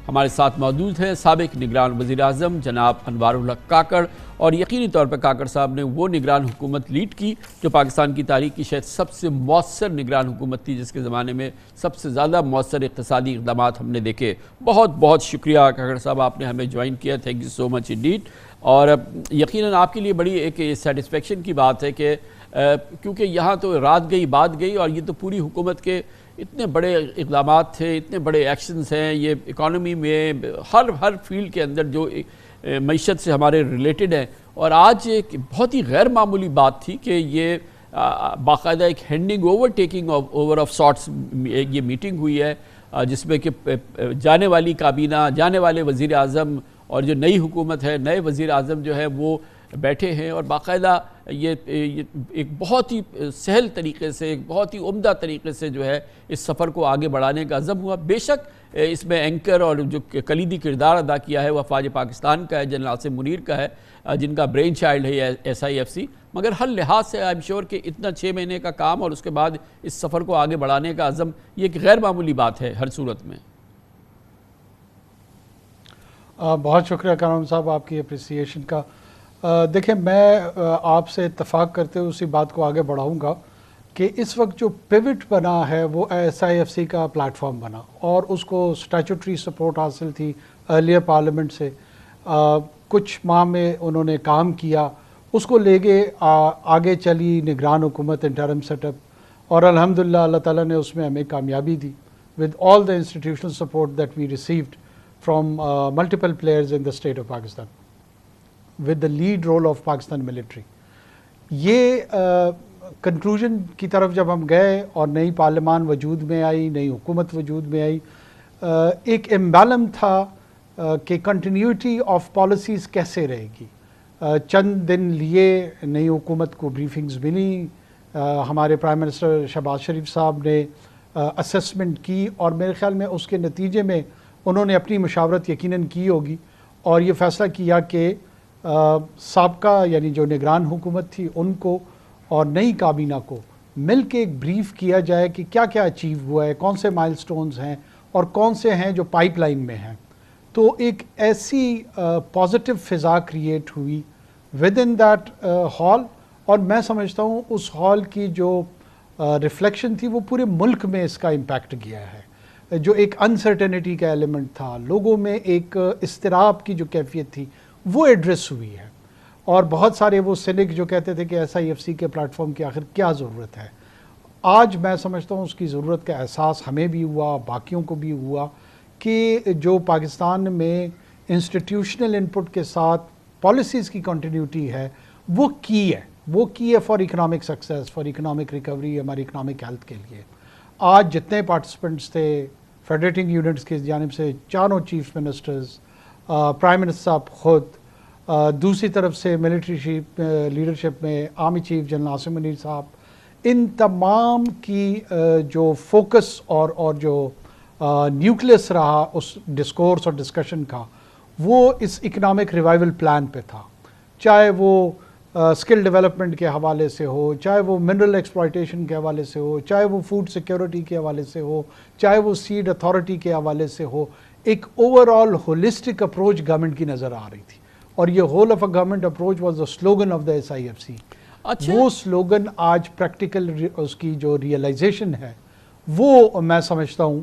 ہمارے ساتھ موجود ہیں سابق نگران وزیر اعظم جناب انوار الحق کاکڑ، اور یقینی طور پر کاکڑ صاحب نے وہ نگران حکومت لیڈ کی جو پاکستان کی تاریخ کی شاید سب سے مؤثر نگران حکومت تھی، جس کے زمانے میں سب سے زیادہ مؤثر اقتصادی اقدامات ہم نے دیکھے۔ بہت بہت شکریہ کاکڑ صاحب، آپ نے ہمیں جوائن کیا، thank you so much indeed. اور یقیناً آپ کے لیے بڑی ایک سیٹسفیکشن کی بات ہے کہ کیونکہ یہاں تو رات گئی بات گئی، اور یہ تو پوری حکومت کے اتنے بڑے اقدامات تھے، اتنے بڑے ایکشنز ہیں، یہ اکانومی میں ہر فیلڈ کے اندر جو معیشت سے ہمارے ریلیٹڈ ہیں، اور آج ایک بہت ہی غیر معمولی بات تھی کہ یہ باقاعدہ ایک handing over taking over of sorts یہ میٹنگ ہوئی ہے، جس میں کہ جانے والی کابینہ، جانے والے وزیر اعظم اور جو نئی حکومت ہے، نئے وزیر اعظم جو ہے وہ بیٹھے ہیں، اور باقاعدہ یہ ایک بہت ہی سہل طریقے سے، ایک بہت ہی عمدہ طریقے سے جو ہے اس سفر کو آگے بڑھانے کا عزم ہوا۔ بے شک اس میں اینکر اور جو کلیدی کردار ادا کیا ہے وہ افواج پاکستان کا ہے، جنرل عاصم منیر کا ہے، جن کا برین چائلڈ ہے SIFC، مگر ہر لحاظ سے آئی ایم شیور کہ اتنا 6 مہینے کا کام اور اس کے بعد اس سفر کو آگے بڑھانے کا عزم، یہ ایک غیر معمولی بات ہے ہر صورت میں۔ بہت شکریہ کامران صاحب آپ کی اپریسیشن کا۔ دیکھیں، میں آپ سے اتفاق کرتے ہوئے اسی بات کو آگے بڑھاؤں گا کہ اس وقت جو پیوٹ بنا ہے وہ SIFC کا پلیٹ فارم بنا، اور اس کو سٹیچوٹری سپورٹ حاصل تھی ارلیئر پارلیمنٹ سے۔ کچھ ماہ میں انہوں نے کام کیا، اس کو لے کے آگے چلی نگران حکومت انٹرم سیٹ اپ، اور الحمدللہ اللہ تعالیٰ نے اس میں ہمیں کامیابی دی with all the institutional support that we received from multiple players in the state of Pakistan with the lead role of Pakistan military۔ یہ کنکلوژن کی طرف جب ہم گئے اور نئی پارلیمان وجود میں آئی، نئی حکومت وجود میں آئی، ایک امبیلم تھا کہ کنٹینیوٹی آف پالیسیز کیسے رہے گی۔ چند دن لیے نئی حکومت کو بریفنگز ملی، ہمارے پرائم منسٹر شہباز شریف صاحب نے اسیسمنٹ کی، اور میرے خیال میں اس کے نتیجے میں انہوں نے اپنی مشاورت یقیناً کی ہوگی، اور یہ فیصلہ کیا کہ سابقہ یعنی جو نگران حکومت تھی ان کو اور نئی کابینہ کو مل کے ایک بریف کیا جائے کہ کیا کیا اچیو ہوا ہے، کون سے مائل سٹونز ہیں اور کون سے ہیں جو پائپ لائن میں ہیں۔ تو ایک ایسی پازیٹیو فضا کریٹ ہوئی ود ان دیٹ ہال، اور میں سمجھتا ہوں اس ہال کی جو ریفلیکشن تھی وہ پورے ملک میں اس کا امپیکٹ گیا ہے۔ جو ایک انسرٹینٹی کا ایلیمنٹ تھا، لوگوں میں ایک اضطراب کی جو کیفیت تھی وہ ایڈریس ہوئی ہے، اور بہت سارے وہ سینک جو کہتے تھے کہ SIFC کے پلیٹ فارم کی آخر کیا ضرورت ہے، آج میں سمجھتا ہوں اس کی ضرورت کا احساس ہمیں بھی ہوا، باقیوں کو بھی ہوا، کہ جو پاکستان میں انسٹیٹیوشنل انپٹ کے ساتھ پالیسیز کی کنٹینیوٹی ہے وہ کی ہے for economic success, for economic recovery, ہماری اکنامک ہیلتھ کے لیے۔ آج جتنے پارٹیسپنٹس تھے فیڈریٹنگ یونٹس کی جانب سے، چاروں چیف منسٹرز، پرائم منسٹر صاحب خود، دوسری طرف سے ملٹری لیڈرشپ میں army chief general Asim Munir صاحب، ان تمام کی جو فوکس اور جو نیوکلیس رہا اس ڈسکورس اور ڈسکشن کا، وہ اس اکنامک ریوائول پلان پہ تھا، چاہے وہ اسکل ڈیولپمنٹ کے حوالے سے ہو، چاہے وہ منرل ایکسپلائٹیشن کے حوالے سے ہو، چاہے وہ فوڈ سیکیورٹی کے حوالے سے ہو، چاہے وہ سیڈ اتھارٹی کے حوالے سے ہو۔ ایک over all holistic approach government کی نظر آ رہی تھی، اور یہ whole of a government approach was the slogan of the SIFC۔ وہ سلوگن آج پریکٹیکل اس کی جو ریئلائزیشن ہے وہ میں سمجھتا ہوں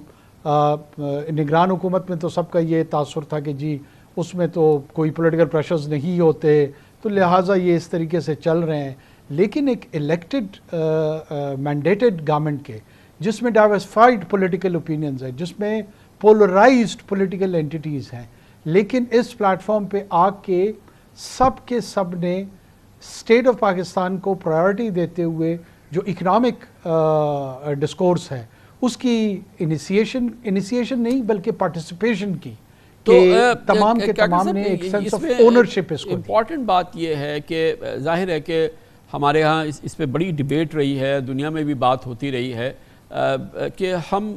نگران حکومت میں تو سب کا یہ تاثر تھا کہ جی اس میں تو کوئی پولیٹیکل پریشرز نہیں ہوتے، تو لہٰذا یہ اس طریقے سے چل رہے ہیں، لیکن ایک الیکٹڈ مینڈیٹڈ گورنمنٹ کے جس میں ڈائیورسفائڈ پولیٹیکل اوپینینز ہیں، جس میں پولرائزڈ پولیٹیکل اینٹیٹیز ہیں، لیکن اس پلیٹ فارم پہ آ کے سب نے اسٹیٹ آف پاکستان کو پرائیورٹی دیتے ہوئے جو اکنامک ڈسکورس ہے اس کی انیسیشن نہیں بلکہ پارٹیسپیشن کی، کہ تمام کے تمام نے ایک سینس آف اونرشپ اس کو دی۔ امپورٹنٹ بات یہ ہے کہ ظاہر ہے کہ ہمارے ہاں اس پہ بڑی ڈیبیٹ رہی ہے، دنیا میں بھی بات ہوتی رہی ہے کہ ہم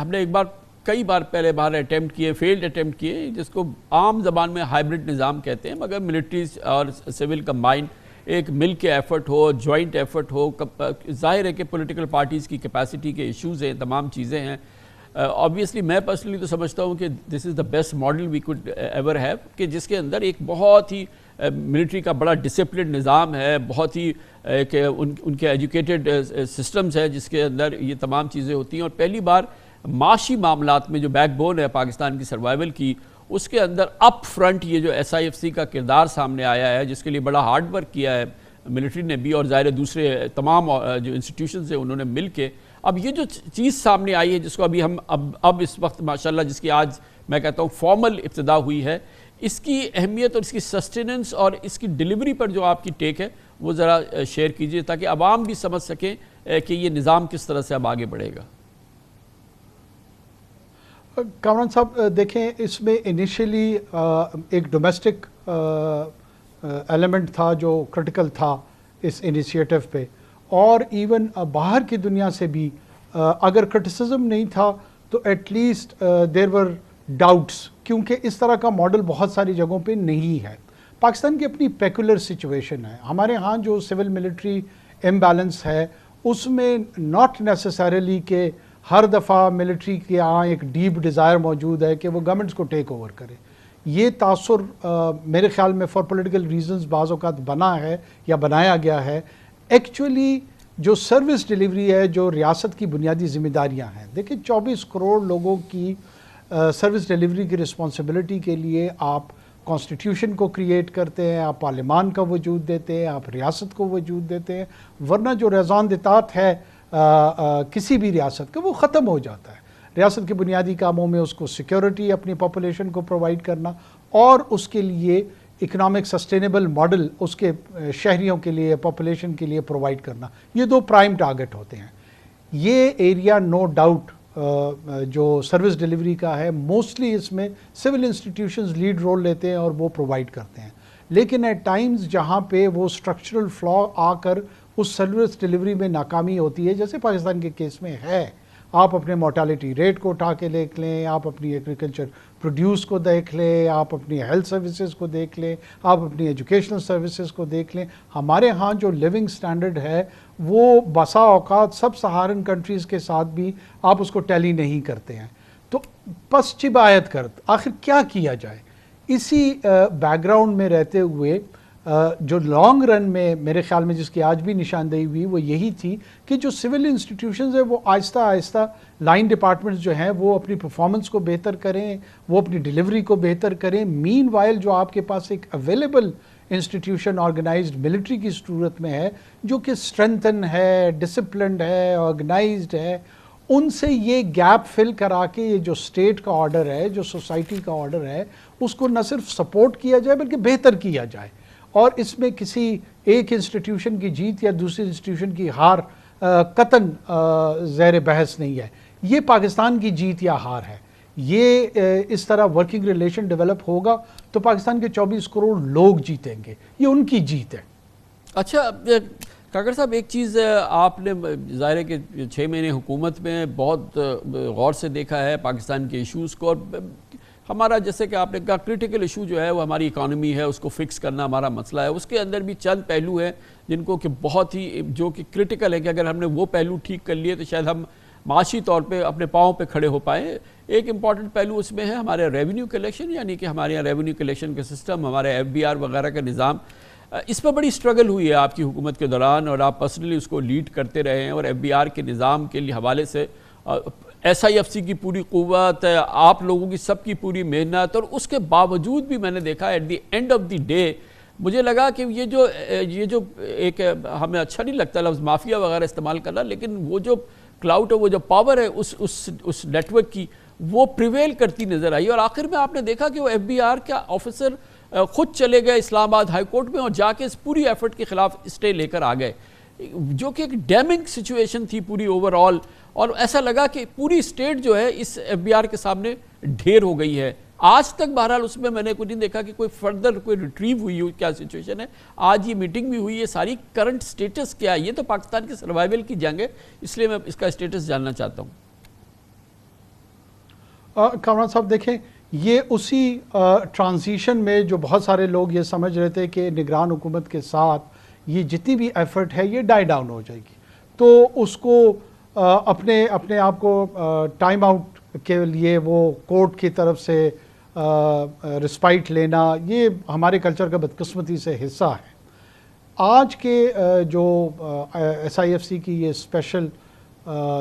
نے ایک بار کئی بار پہلے اٹیمپٹ کیے، فیلڈ اٹیمپٹ کیے، جس کو عام زبان میں ہائبرڈ نظام کہتے ہیں، مگر ملٹریز اور سول کمبائنڈ ایک مل کے ایفرٹ ہو، جوائنٹ ایفرٹ ہو۔ ظاہر ہے کہ پولیٹیکل پارٹیز کی کیپیسٹی کے ایشوز ہیں، تمام چیزیں ہیں، آبویسلی میں پرسنلی تو سمجھتا ہوں کہ this is the best model we could ever have, کہ جس کے اندر ایک بہت ہی ملٹری کا بڑا ڈسپلن نظام ہے، بہت ہی کہ ان کے ایجوکیٹڈ سسٹمز ہے جس کے اندر یہ تمام چیزیں ہوتی ہیں، اور پہلی بار معاشی معاملات میں جو بیک بون ہے پاکستان کی سروائیول کی، اس کے اندر اپ فرنٹ یہ جو SIFC کا کردار سامنے آیا ہے، جس کے لیے بڑا ہارڈ ورک کیا ہے ملٹری نے بھی، اور ظاہر دوسرے تمام جو انسٹیٹیوشنز ہیں انہوں نے مل کے، اب یہ جو چیز سامنے آئی ہے جس کو ابھی ہم اب اس وقت ماشاءاللہ جس کی آج میں کہتا ہوں فارمل ابتدا ہوئی ہے، اس کی اہمیت اور اس کی سسٹیننس اور اس کی ڈیلیوری پر جو آپ کی ٹیک ہے وہ ذرا شیئر کیجئے تاکہ عوام بھی سمجھ سکیں کہ یہ نظام کس طرح سے اب آگے بڑھے گا۔ کامران صاحب دیکھیں، اس میں انیشیلی ایک ڈومیسٹک ایلیمنٹ تھا جو کرٹیکل تھا اس انیشیٹو پہ، اور ایون باہر کی دنیا سے بھی اگر کرٹیسزم نہیں تھا تو at least there were doubts, کیونکہ اس طرح کا ماڈل بہت ساری جگہوں پہ نہیں ہے۔ پاکستان کی اپنی پیکولر سچویشن ہے، ہمارے ہاں جو سول ملٹری امبیلنس ہے اس میں ناٹ نیسسریلی کہ ہر دفعہ ملٹری کے یہاں ایک ڈیپ ڈیزائر موجود ہے کہ وہ گورنمنٹس کو ٹیک اوور کرے۔ یہ تاثر میرے خیال میں فار پولیٹیکل ریزنز بعض اوقات بنا ہے یا بنایا گیا ہے۔ ایکچولی جو سروس ڈیلیوری ہے، جو ریاست کی بنیادی ذمہ داریاں ہیں، دیکھیں 24 کروڑ لوگوں کی سروس ڈیلیوری کی رسپانسبلٹی کے لیے آپ کانسٹیٹیوشن کو کریٹ کرتے ہیں، آپ پارلیمان کا وجود دیتے ہیں، آپ ریاست کو وجود دیتے ہیں، ورنہ جو ریزان اطاعت ہے کسی بھی ریاست کا وہ ختم ہو جاتا ہے۔ ریاست کے بنیادی کاموں میں اس کو سیکیورٹی اپنی پاپولیشن کو پرووائڈ کرنا اور اس کے لیے اکنامک سسٹینیبل ماڈل اس کے شہریوں کے لیے، پاپولیشن کے لیے پرووائڈ کرنا، یہ دو پرائم ٹارگٹ ہوتے ہیں۔ یہ ایریا نو ڈاؤٹ جو سروس ڈیلیوری کا ہے موسٹلی اس میں سول انسٹیٹیوشنز لیڈ رول لیتے ہیں اور وہ پرووائڈ کرتے ہیں، لیکن ایٹ ٹائمز جہاں پہ وہ اسٹرکچرل فلا آ کر اس سروس ڈیلیوری میں ناکامی ہوتی ہے، جیسے پاکستان کے کیس میں ہے، آپ اپنے مورٹیلٹی ریٹ کو اٹھا کے دیکھ لیں، آپ اپنی ایگریکلچر پروڈیوس کو دیکھ لیں، آپ اپنی ہیلتھ سروسز کو دیکھ لیں، آپ اپنی ایجوکیشنل سروسز کو دیکھ لیں، ہمارے ہاں جو لیونگ سٹینڈرڈ ہے وہ بسا اوقات سب سہارن کنٹریز کے ساتھ بھی آپ اس کو ٹیلی نہیں کرتے ہیں۔ تو پس چبایت کرد آخر کیا کیا جائے؟ اسی بیک گراؤنڈ میں رہتے ہوئے جو لانگ رن میں میرے خیال میں جس کی آج بھی نشاندہی ہوئی وہ یہی تھی کہ جو سول انسٹیٹیوشنز ہیں وہ آہستہ آہستہ لائن ڈپارٹمنٹس جو ہیں وہ اپنی پرفارمنس کو بہتر کریں، وہ اپنی ڈیلیوری کو بہتر کریں۔ مین وائل جو آپ کے پاس ایک اویلیبل انسٹیٹیوشن آرگنائزڈ ملٹری کی صورت میں ہے جو کہ اسٹرینتھن ہے، ڈسپلنڈ ہے، آرگنائزڈ ہے، ان سے یہ گیپ فل کرا کے یہ جو اسٹیٹ کا آرڈر ہے، جو سوسائٹی کا آرڈر ہے، اس کو نہ صرف سپورٹ کیا جائے بلکہ بہتر کیا جائے، اور اس میں کسی ایک انسٹیٹیوشن کی جیت یا دوسری انسٹیٹیوشن کی ہار قطعاً زیر بحث نہیں ہے۔ یہ پاکستان کی جیت یا ہار ہے۔ یہ اس طرح ورکنگ ریلیشن ڈیولپ ہوگا تو پاکستان کے 24 کروڑ لوگ جیتیں گے، یہ ان کی جیت ہے۔ اچھا کاکڑ صاحب، ایک چیز آپ نے ظاہر ہے کہ 6 مہینے حکومت میں بہت غور سے دیکھا ہے پاکستان کے ایشوز کو، اور ہمارا جیسے کہ آپ نے کہا کرٹیکل ایشو جو ہے وہ ہماری اکانومی ہے، اس کو فکس کرنا ہمارا مسئلہ ہے۔ اس کے اندر بھی چند پہلو ہیں جن کو کہ بہت ہی جو کہ کرٹیکل ہے کہ اگر ہم نے وہ پہلو ٹھیک کر لیے تو شاید ہم معاشی طور پہ اپنے پاؤں پہ کھڑے ہو پائیں۔ ایک امپورٹنٹ پہلو اس میں ہے ہمارے ریونیو کلیکشن، یعنی کہ ہمارے یہاں ریونیو کلیکشن کا سسٹم، ہمارے FBR وغیرہ کا نظام، اس پر بڑی سٹرگل ہوئی ہے آپ کی حکومت کے دوران، اور آپ پرسنلی اس کو لیڈ کرتے رہے ہیں، اور FBR کے نظام کے حوالے سے SIFC کی پوری قوت، آپ لوگوں کی سب کی پوری محنت، اور اس کے باوجود بھی میں نے دیکھا at the end of the day مجھے لگا کہ یہ جو ایک ہمیں اچھا نہیں لگتا لفظ مافیا وغیرہ استعمال کرنا، لیکن وہ جو کلاؤڈ ہے، وہ جو پاور ہے اس نیٹ ورک کی، وہ پریویل کرتی نظر آئی، اور آخر میں آپ نے دیکھا کہ وہ FBR کا آفیسر خود چلے گئے اسلام آباد ہائی کورٹ میں اور جا کے اس پوری ایفرٹ کے خلاف اسٹے لے کر آ گئے، جو کہ ایک ڈیمنگ سچویشن تھی پوری اوور آل، اور ایسا لگا کہ پوری اسٹیٹ جو ہے اس FBR کے سامنے ڈھیر ہو گئی ہے۔ آج تک بہرحال اس میں نے کچھ نہیں دیکھا کہ کوئی فردر کوئی ریٹریو ہوئی ہو، کیا سچویشن ہے۔ آج یہ میٹنگ بھی ہوئی ہے، ساری کرنٹ سٹیٹس کیا ہے؟ یہ تو پاکستان کے سروائیول کی جنگ ہے، اس لیے میں اس کا سٹیٹس جاننا چاہتا ہوں۔ کامران صاحب دیکھیں، یہ اسی ٹرانزیشن میں جو بہت سارے لوگ یہ سمجھ رہے تھے کہ نگران حکومت کے ساتھ یہ جتنی بھی ایفرٹ ہے یہ ڈائی ڈاؤن ہو جائے گی، تو اس کو اپنے آپ کو ٹائم آؤٹ کے لیے وہ کورٹ کی طرف سے رسپائٹ لینا، یہ ہمارے کلچر کا بدقسمتی سے حصہ ہے۔ آج کے جو SIFC کی یہ اسپیشل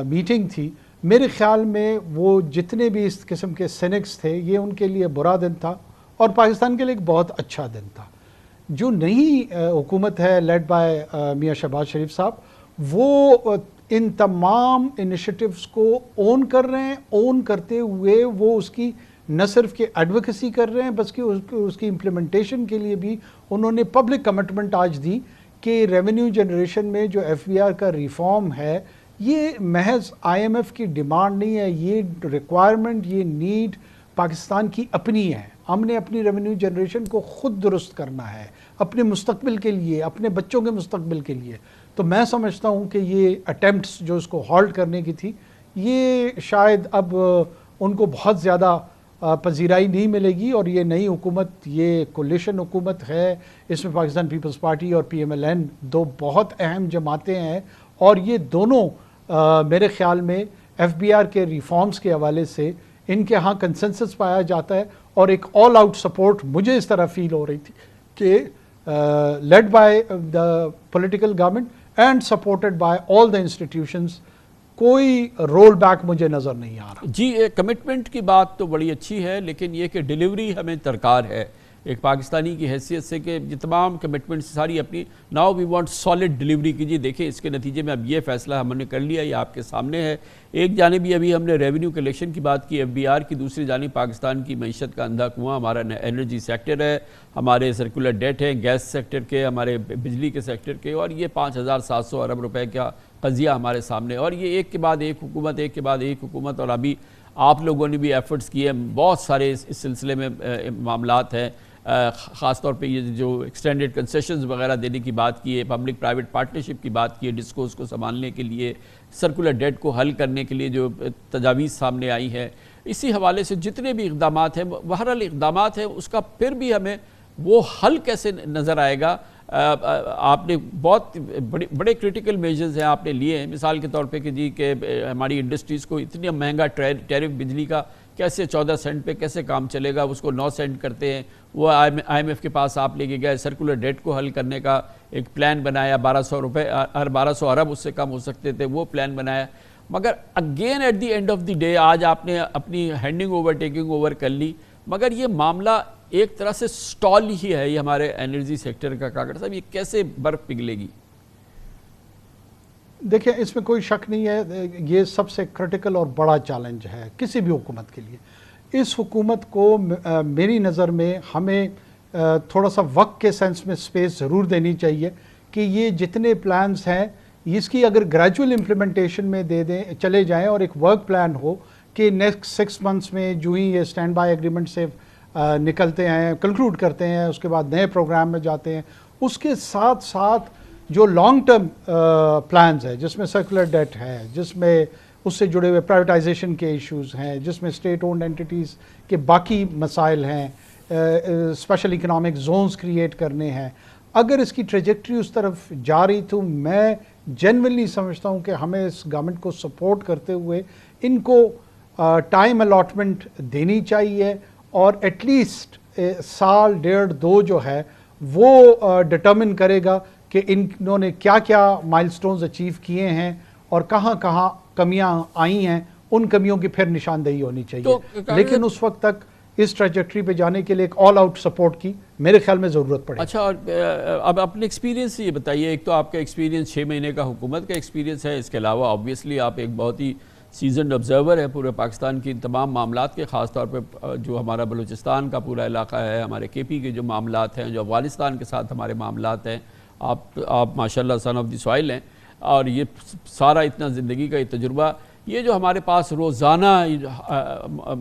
میٹنگ تھی، میرے خیال میں وہ جتنے بھی اس قسم کے سینکس تھے، یہ ان کے لیے برا دن تھا اور پاکستان کے لیے ایک بہت اچھا دن تھا۔ جو نئی حکومت ہے لیڈ بائی میاں شہباز شریف صاحب، وہ ان تمام انیشیٹوز کو اون کر رہے ہیں، اون کرتے ہوئے وہ اس کی نہ صرف کہ ایڈوکیسی کر رہے ہیں، بلکہ اس کی امپلیمنٹیشن کے لیے بھی انہوں نے پبلک کمٹمنٹ آج دی کہ ریونیو جنریشن میں جو FBR کا ریفارم ہے، یہ محض IMF کی ڈیمانڈ نہیں ہے، یہ ریکوائرمنٹ، یہ نیڈ پاکستان کی اپنی ہے۔ ہم نے اپنی ریونیو جنریشن کو خود درست کرنا ہے، اپنے مستقبل کے لیے، اپنے بچوں کے مستقبل کے لیے۔ تو میں سمجھتا ہوں کہ یہ اٹیمپٹس جو اس کو ہالٹ کرنے کی تھی، یہ شاید اب ان کو بہت زیادہ پذیرائی نہیں ملے گی، اور یہ نئی حکومت، یہ کولیشن حکومت ہے، اس میں پاکستان پیپلز پارٹی اور PMLN دو بہت اہم جماعتیں ہیں، اور یہ دونوں میرے خیال میں FBR کے ریفارمز کے حوالے سے ان کے ہاں کنسنسس پایا جاتا ہے، اور ایک آل آؤٹ سپورٹ مجھے اس طرح فیل ہو رہی تھی کہ led by the political government and supported by all the institutions, کوئی رول بیک مجھے نظر نہیں آ رہا۔ جی، کمٹمنٹ کی بات تو بڑی اچھی ہے، لیکن یہ کہ ڈیلیوری ہمیں درکار ہے ایک پاکستانی کی حیثیت سے، کہ یہ تمام کمٹمنٹس ساری اپنی now we want solid delivery کیجیے۔ دیکھیں اس کے نتیجے میں اب یہ فیصلہ ہم نے کر لیا، یہ آپ کے سامنے ہے۔ ایک جانب ابھی ہم نے ریونیو کلیکشن کی بات کی FBR کی، دوسری جانب پاکستان کی معیشت کا اندھا کنواں ہمارا انرجی سیکٹر ہے، ہمارے سرکولر ڈیٹ ہے، گیس سیکٹر کے، ہمارے بجلی کے سیکٹر کے، اور یہ 5700 ارب روپے کا قضیہ ہمارے سامنے، اور یہ ایک کے بعد ایک حکومت، ایک کے بعد ایک حکومت، اور ابھی آپ لوگوں نے بھی ایفرٹس کیے ہیں، بہت سارے اس سلسلے میں معاملات ہیں، خاص طور پہ یہ جو ایکسٹینڈڈ کنسیشنز وغیرہ دینے کی بات کی ہے، پبلک پرائیویٹ پارٹنرشپ کی بات کی ہے، ڈسکوز کو سنبھالنے کے لیے، سرکولر ڈیٹ کو حل کرنے کے لیے جو تجاویز سامنے آئی ہیں، اسی حوالے سے جتنے بھی اقدامات ہیں، بہرحال اقدامات ہیں، اس کا پھر بھی ہمیں وہ حل کیسے نظر آئے گا؟ آپ نے بہت بڑے کرٹیکل میجرز ہیں آپ نے لیے ہیں، مثال کے طور پہ کہ جی کہ ہماری انڈسٹریز کو اتنی مہنگا ٹیرف بجلی کا کیسے 14 سینٹ پہ کیسے کام چلے گا، اس کو 9 سینٹ کرتے ہیں، وہ IMF کے پاس آپ لے کے گئے، سرکولر ڈیٹ کو حل کرنے کا ایک پلان بنایا، 1200 ارب اس سے کم ہو سکتے تھے، وہ پلان بنایا، مگر again at the end of the day آج آپ نے اپنی ہینڈنگ اوور ٹیکنگ اوور کر لی، مگر یہ معاملہ ایک طرح سے سٹال ہی ہے یہ ہمارے انرجی سیکٹر کا۔ کاکڑ صاحب، یہ کیسے برف پگھلے گی؟ دیکھیں، اس میں کوئی شک نہیں ہے، یہ سب سے کرٹیکل اور بڑا چیلنج ہے کسی بھی حکومت کے لیے۔ اس حکومت کو میری نظر میں ہمیں تھوڑا سا وقت کے سینس میں سپیس ضرور دینی چاہیے کہ یہ جتنے پلانز ہیں اس کی اگر گریجول امپلیمنٹیشن میں دے دیں، چلے جائیں، اور ایک ورک پلان ہو کہ نیکسٹ 6 منتھس میں جو ہی یہ اسٹینڈ بائی ایگریمنٹ سے نکلتے ہیں، کنکلوڈ کرتے ہیں، اس کے بعد نئے پروگرام میں جاتے ہیں، اس کے ساتھ ساتھ جو لانگ ٹرم پلانز ہے، جس میں سرکولر ڈیٹ ہے، جس میں اس سے جڑے ہوئے پرائیویٹائزیشن کے ایشوز ہیں، جس میں اسٹیٹ اونڈ انٹیٹیز کے باقی مسائل ہیں، اسپیشل اکنامک زونز کریٹ کرنے ہیں، اگر اس کی ٹریجیکٹری اس طرف جا رہی تو میں جنرلی سمجھتا ہوں کہ ہمیں اس گورنمنٹ کو سپورٹ کرتے ہوئے ان کو ٹائم الاٹمنٹ دینی چاہیے، اور ایٹ لیسٹ سال 1.5-2 جو ہے وہ ڈٹرمن کرے گا کہ انہوں نے کیا کیا مائل سٹونز اچیو کیے ہیں اور کہاں کہاں کمیاں آئی ہیں، ان کمیوں کی پھر نشاندہی ہونی چاہیے، لیکن اس وقت تک اس ٹریجیکٹری پہ جانے کے لیے ایک آل آؤٹ سپورٹ کی میرے خیال میں ضرورت پڑے۔ اچھا، اور اب اپنے ایکسپیرینس سے یہ بتائیے، ایک تو آپ کا ایکسپیرینس 6 مہینے کا حکومت کا ایکسپیرینس ہے، اس کے علاوہ آبویسلی آپ ایک بہت ہی سیزنڈ آبزرور ہے پورے پاکستان کی ان تمام معاملات کے، خاص طور پہ جو ہمارا بلوچستان کا پورا علاقہ ہے، ہمارے KP کے جو معاملات ہیں، جو افغانستان کے ساتھ ہمارے معاملات ہیں، آپ ماشاءاللہ سن آف دی سوائل ہیں، اور یہ سارا اتنا زندگی کا یہ تجربہ، یہ جو ہمارے پاس روزانہ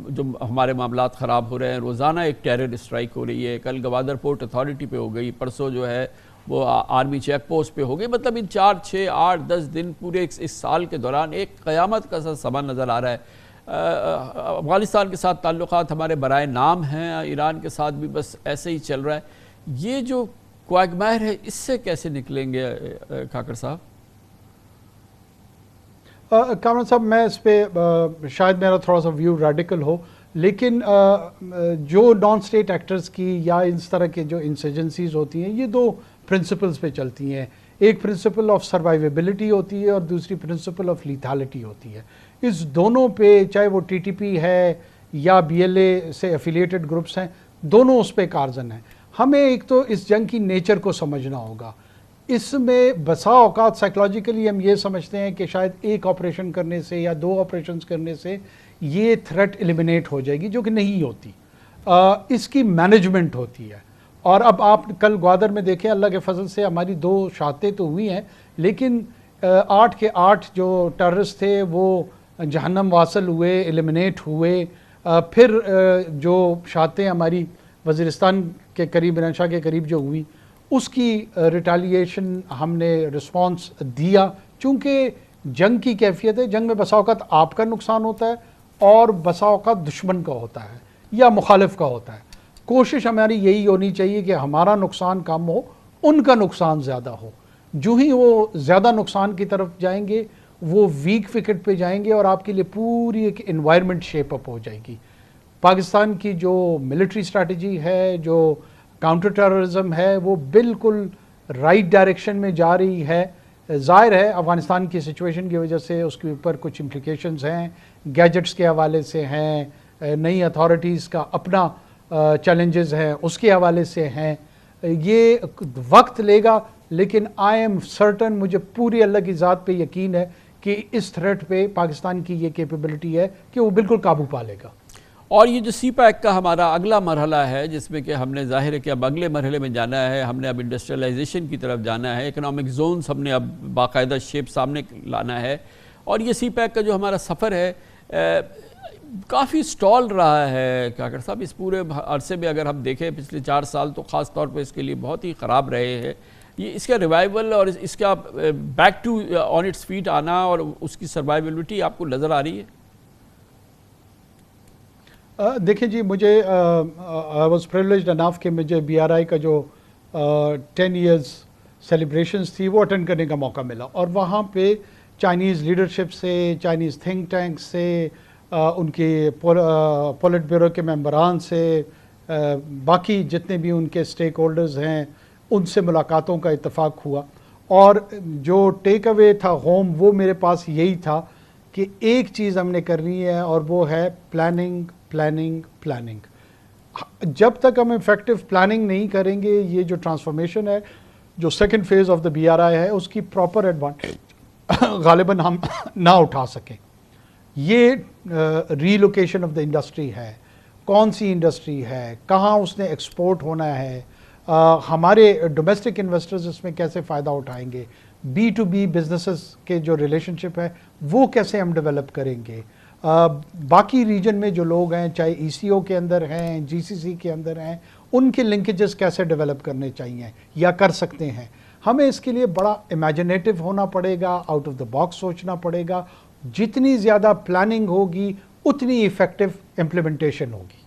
جو ہمارے معاملات خراب ہو رہے ہیں، روزانہ ایک ٹیرر اسٹرائک ہو رہی ہے، کل گوادر پورٹ اتھارٹی پہ ہو گئی، پرسوں جو ہے وہ آرمی چیک پوسٹ پہ ہو گئی، مطلب ان 4, 6, 8, 10 دن پورے اس سال کے دوران ایک قیامت کا سا سما نظر آ رہا ہے۔ افغانستان کے ساتھ تعلقات ہمارے برائے نام ہیں، ایران کے ساتھ بھی بس ایسے ہی چل رہا ہے، یہ جو کوائگمائر ہے اس سے کیسے نکلیں گے کاکڑ صاحب؟ کامران صاحب میں اس پہ شاید میرا تھوڑا سا ویو ریڈیکل ہو، لیکن جو نان اسٹیٹ ایکٹرز کی یا اس طرح کے جو انسرجنسیز ہوتی ہیں یہ دو پرنسپلز پہ چلتی ہیں. ایک پرنسپل آف سروائیویبلٹی ہوتی ہے اور دوسری پرنسپل آف لیتھالٹی ہوتی ہے. اس دونوں پہ چاہے وہ ٹی ٹی پی ہے یا بی ایل اے سے ایفیلیٹڈ گروپس ہیں، دونوں اس پہ کارزن ہیں. ہمیں ایک تو اس جنگ کی نیچر کو سمجھنا ہوگا. اس میں بسا اوقات سائیکلوجیکلی ہم یہ سمجھتے ہیں کہ شاید ایک آپریشن کرنے سے یا دو آپریشنز کرنے سے یہ تھریٹ ایلیمنیٹ ہو جائے گی، جو کہ نہیں ہوتی. اس کی مینجمنٹ ہوتی ہے. اور اب آپ کل گوادر میں دیکھیں، اللہ کے فضل سے ہماری 2 شہادتیں تو ہوئی ہیں، لیکن 8 کے 8 جو ٹیررسٹ تھے وہ جہنم واصل ہوئے، ایلیمنیٹ ہوئے. پھر جو شہادتیں ہماری وزیرستان کے قریب، رنشا کے قریب جو ہوئی، اس کی ریٹیلیشن ہم نے رسپانس دیا. چونکہ جنگ کی کیفیت ہے، جنگ میں بسا اوقات آپ کا نقصان ہوتا ہے اور بسا اوقات دشمن کا ہوتا ہے یا مخالف کا ہوتا ہے. کوشش ہماری یہی ہونی چاہیے کہ ہمارا نقصان کم ہو، ان کا نقصان زیادہ ہو. جو ہی وہ زیادہ نقصان کی طرف جائیں گے وہ ویک وکٹ پہ جائیں گے اور آپ کے لیے پوری ایک انوائرمنٹ شیپ اپ ہو جائے گی. پاکستان کی جو ملٹری اسٹریٹجی ہے، جو کاؤنٹر ٹیررزم ہے، وہ بالکل رائٹ ڈائریکشن میں جا رہی ہے. ظاہر ہے افغانستان کی سچویشن کی وجہ سے اس کے اوپر کچھ امپلیکیشنز ہیں، گیجٹس کے حوالے سے ہیں، نئی اتھارٹیز کا اپنا چیلنجز ہیں اس کے حوالے سے ہیں. یہ وقت لے گا، لیکن آئی ایم سرٹن، مجھے پوری اللہ کی ذات پہ یقین ہے کہ اس تھریٹ پہ پاکستان کی یہ کیپیبلٹی ہے کہ وہ بالکل قابو پا لے گا. اور یہ جو سی پیک کا ہمارا اگلا مرحلہ ہے، جس میں کہ ہم نے ظاہر ہے کہ اب اگلے مرحلے میں جانا ہے، ہم نے اب انڈسٹریلائزیشن کی طرف جانا ہے، اکنامک زونز ہم نے اب باقاعدہ شیپ سامنے لانا ہے. اور یہ سی پیک کا جو ہمارا سفر ہے کافی سٹال رہا ہے کاکڑ صاحب. اس پورے عرصے میں اگر ہم دیکھیں پچھلے 4 سال تو خاص طور پہ اس کے لیے بہت ہی خراب رہے ہیں. یہ اس کا ریوائیول اور اس کا back to on its feet آنا اور اس کی سروائیبلٹی آپ کو نظر آ رہی ہے؟ دیکھیں جی، مجھے آئی واز پریولیجڈ انف کہ مجھے بی آر آئی کا جو 10 ایئرز سیلیبریشنز تھی وہ اٹینڈ کرنے کا موقع ملا. اور وہاں پہ چائنیز لیڈرشپ سے، چائنیز تھنک ٹینک سے، ان کے پولٹ بیورو کے ممبران سے، باقی جتنے بھی ان کے سٹیک ہولڈرز ہیں ان سے ملاقاتوں کا اتفاق ہوا. اور جو ٹیک اوے تھا ہوم، وہ میرے پاس یہی تھا کہ ایک چیز ہم نے کرنی ہے اور وہ ہے پلاننگ پلاننگ پلاننگ. جب تک ہم افیکٹو پلاننگ نہیں کریں گے، یہ جو ٹرانسفارمیشن ہے، جو second phase of the B R I ہے، اس کی پراپر ایڈوانٹیج غالباً ہم نہ اٹھا سکیں. یہ ری لوکیشن آف دا انڈسٹری ہے، کون سی انڈسٹری ہے، کہاں اس نے ایکسپورٹ ہونا ہے، ہمارے ڈومیسٹک انویسٹرز اس میں کیسے فائدہ اٹھائیں گے، بی ٹو بی بزنسز کے جو ریلیشن شپ ہے وہ کیسے ہم ڈیولپ کریں گے، باقی ریجن میں جو لوگ ہیں، چاہے ای سی او کے اندر ہیں، جی سی سی کے اندر ہیں، ان کے لنکیجز کیسے ڈیولپ کرنے چاہیے یا کر سکتے ہیں. ہمیں اس کے لیے بڑا امیجنیٹو ہونا پڑے گا، آؤٹ آف دا باکس سوچنا پڑے گا. جتنی زیادہ پلاننگ ہوگی اتنی ایفیکٹو امپلیمنٹیشن ہوگی.